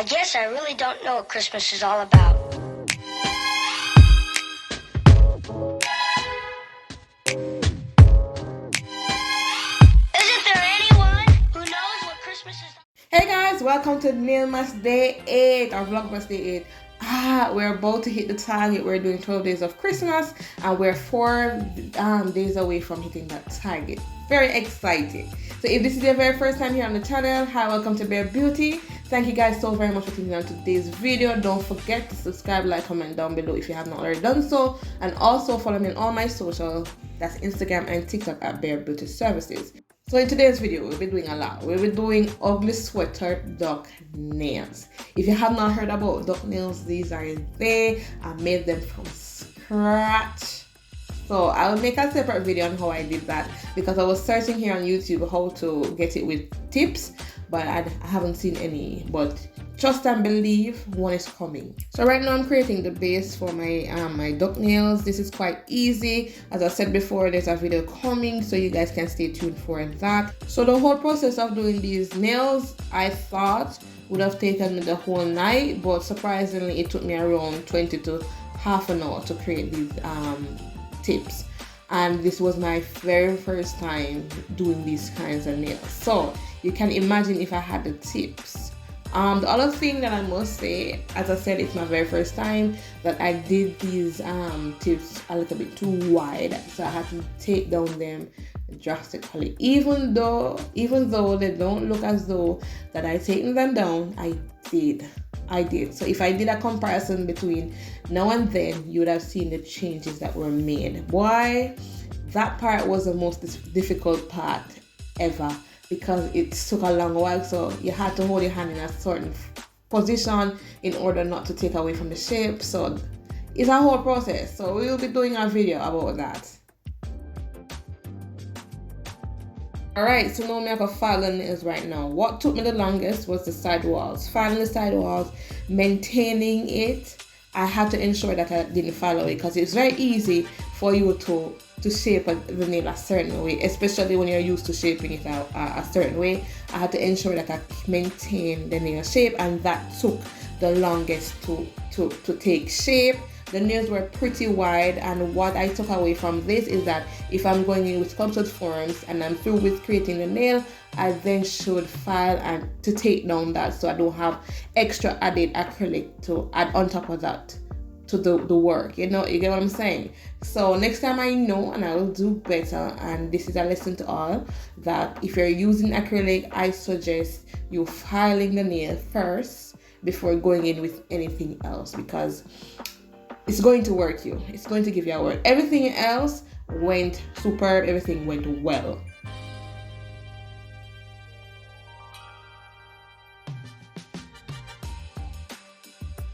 I guess I really don't know what Christmas is all about. Isn't there anyone who knows what Christmas is? Hey guys, welcome to Nailmas Day 8 or Vlogmas Day 8. We're about to hit the target. We're doing 12 days of Christmas and we're 4 days away from hitting that target. Very exciting. So if this is your very first time here on the channel, hi, welcome to Bear Beauty. Thank you guys so very much for clicking on today's video. Don't forget to subscribe, like, comment down below if you have not already done so, and also follow me on all my social, that's Instagram and TikTok at Bear Beauty Services. So in today's video, we'll be doing a lot. We'll be doing ugly sweater duck nails. If you have not heard about duck nails, these are they. I made them from scratch. So I'll make a separate video on how I did that because I was searching here on YouTube how to get it with tips, but I haven't seen any. But trust and believe, one is coming. So right now I'm creating the base for my my duck nails. This is quite easy. As I said before, there's a video coming, so you guys can stay tuned for that. So the whole process of doing these nails, I thought would have taken me the whole night, but surprisingly it took me around 20 to half an hour to create these tips. And this was my very first time doing these kinds of nails, so you can imagine if I had the tips. The other thing that I must say, as I said, it's my very first time that I did these tips a little bit too wide, so I had to take down them drastically. Even though they don't look as though that I taken them down, I did. So if I did a comparison between now and then, you would have seen the changes that were made. Boy, that part was the most difficult part ever, because it took a long while, so you had to hold your hand in a certain position in order not to take away from the shape. So it's a whole process, so we will be doing a video about that. Alright, so now I have a file the nails right now. What took me the longest was the side walls. Filing the side walls, maintaining it. I had to ensure that I didn't fall away, because it's very easy for you to shape the nail a certain way, especially when you're used to shaping it a certain way. I had to ensure that I maintain the nail shape, and that took the longest to take shape. The nails were pretty wide, and what I took away from this is that if I'm going in with sculpted forms and I'm through with creating the nail, I then should file and to take down that, so I don't have extra added acrylic to add on top of that to the work. You know, you get what I'm saying? So next time I know, and I will do better, and this is a lesson to all, that if you're using acrylic, I suggest you filing the nail first before going in with anything else, because it's going to work you. It's going to give you a word. Everything else went superb. Everything went well.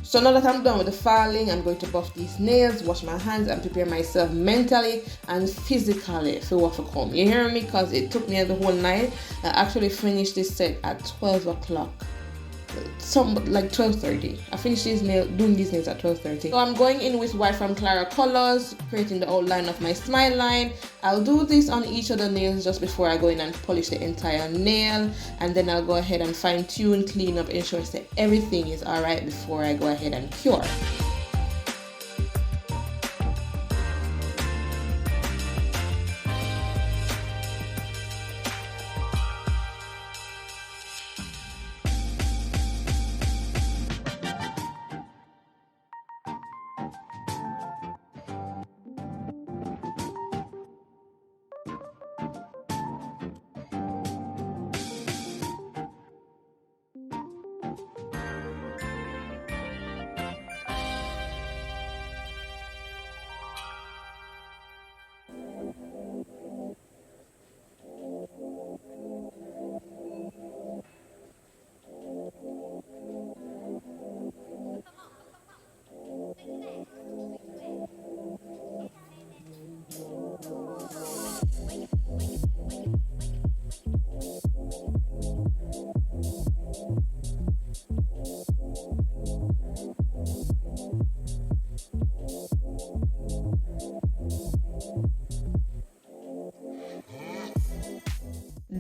So now that I'm done with the filing, I'm going to buff these nails, wash my hands, and prepare myself mentally and physically for what to come. You hear me? Because it took me the whole night. I actually finished this set at 12 o'clock. Like 12:30. I finished doing these nails at 12:30. So I'm going in with White from Clara colors, creating the outline of my smile line. I'll do this on each of the nails just before I go in and polish the entire nail, and then I'll go ahead and fine tune, clean up, ensure that everything is alright before I go ahead and cure.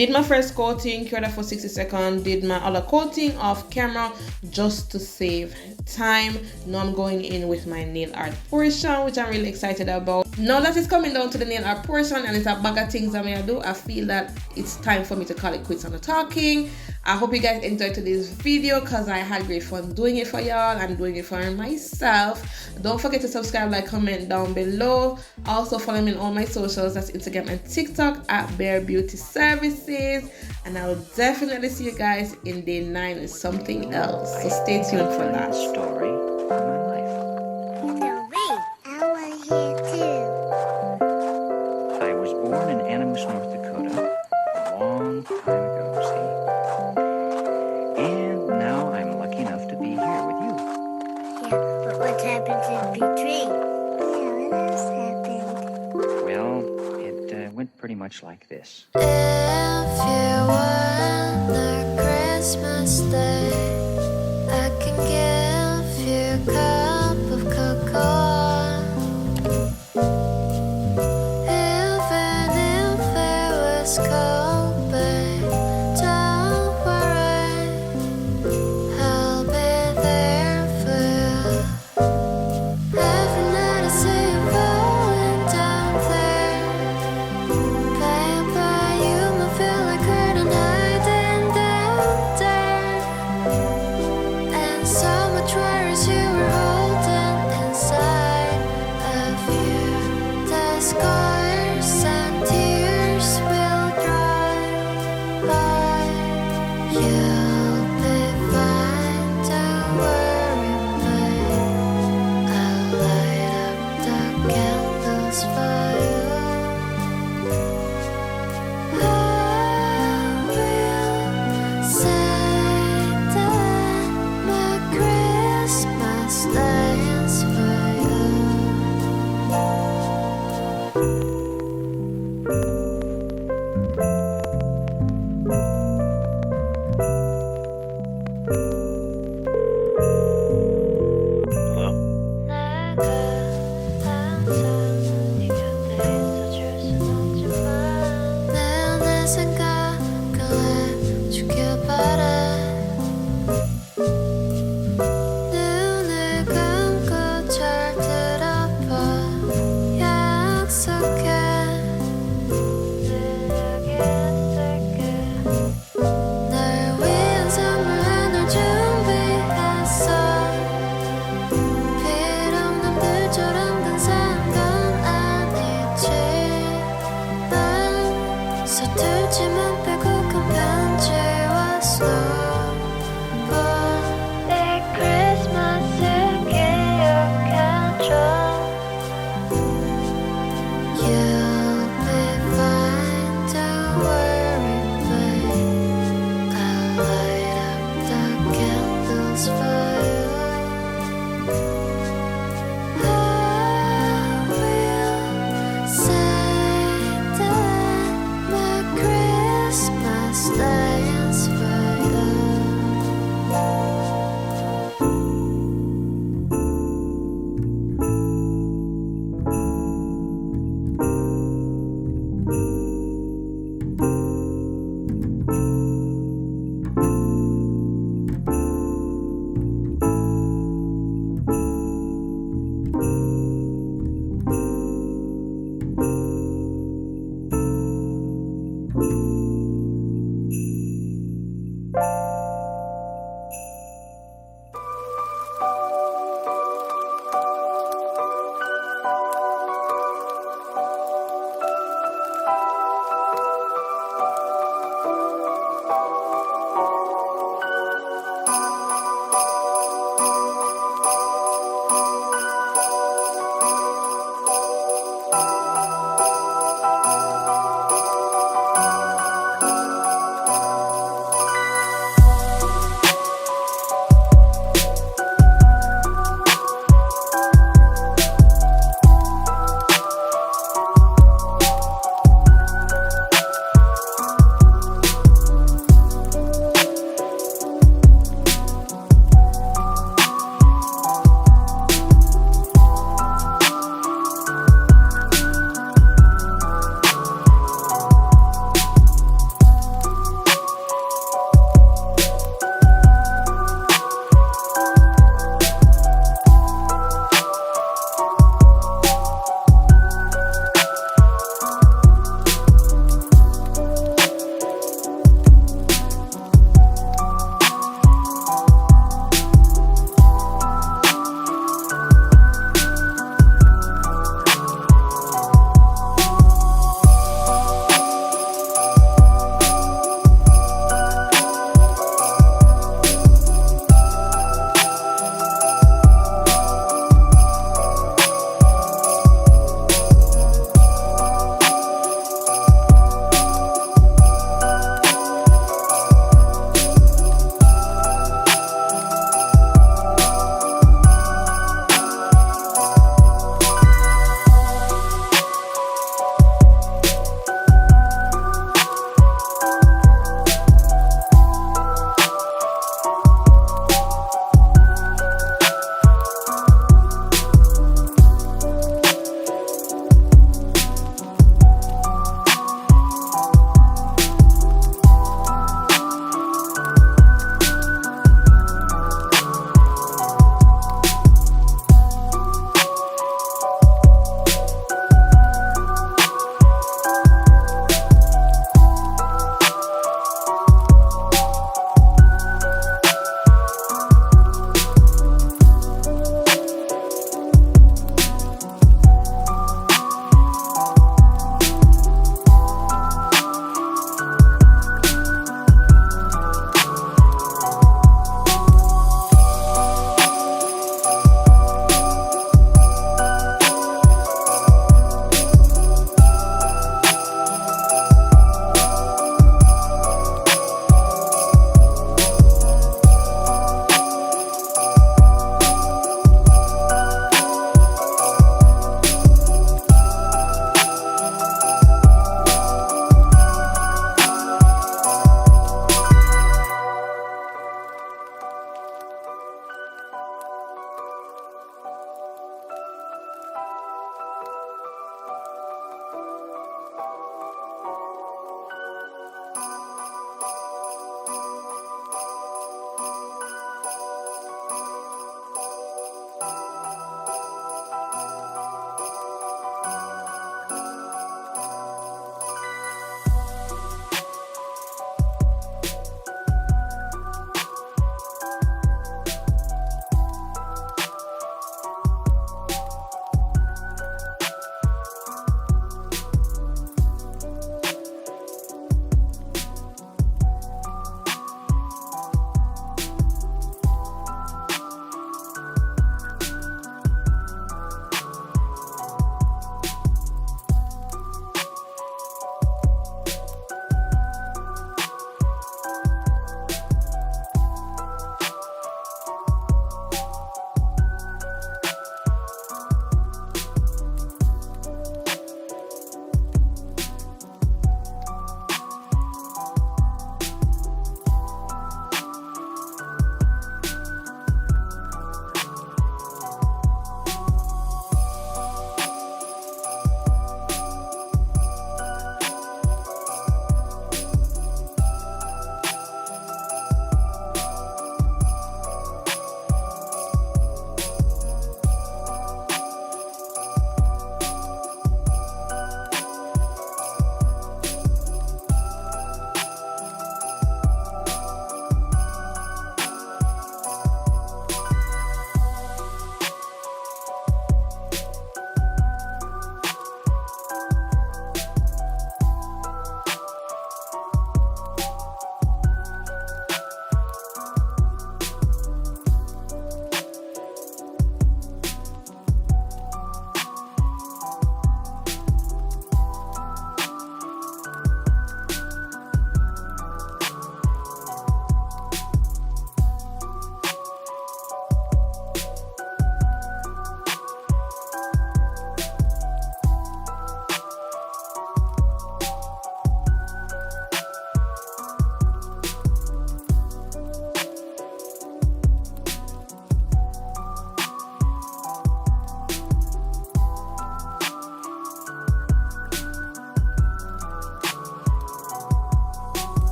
Did my first coating, cured it for 60 seconds, did my other coating off camera just to save time. Now I'm going in with my nail art portion, which I'm really excited about. Now that it's coming down to the nail art portion and it's a bag of things I'm gonna do, I feel that it's time for me to call it quits on the talking. I hope you guys enjoyed today's video because I had great fun doing it for y'all and doing it for myself. Don't forget to subscribe, like, comment down below. Also follow me on all my socials, that's Instagram and TikTok at Bear Beauty Services. And I will definitely see you guys in day 9 with something else. So stay tuned for that. Story of my life. I want to hear too. I was born in Nailmas, North Dakota, a long time ago, see? And now I'm lucky enough to be here with you. Yeah, but what happened in between? Yeah, what else happened? Well, it went pretty much like this. If you were on the Christmas day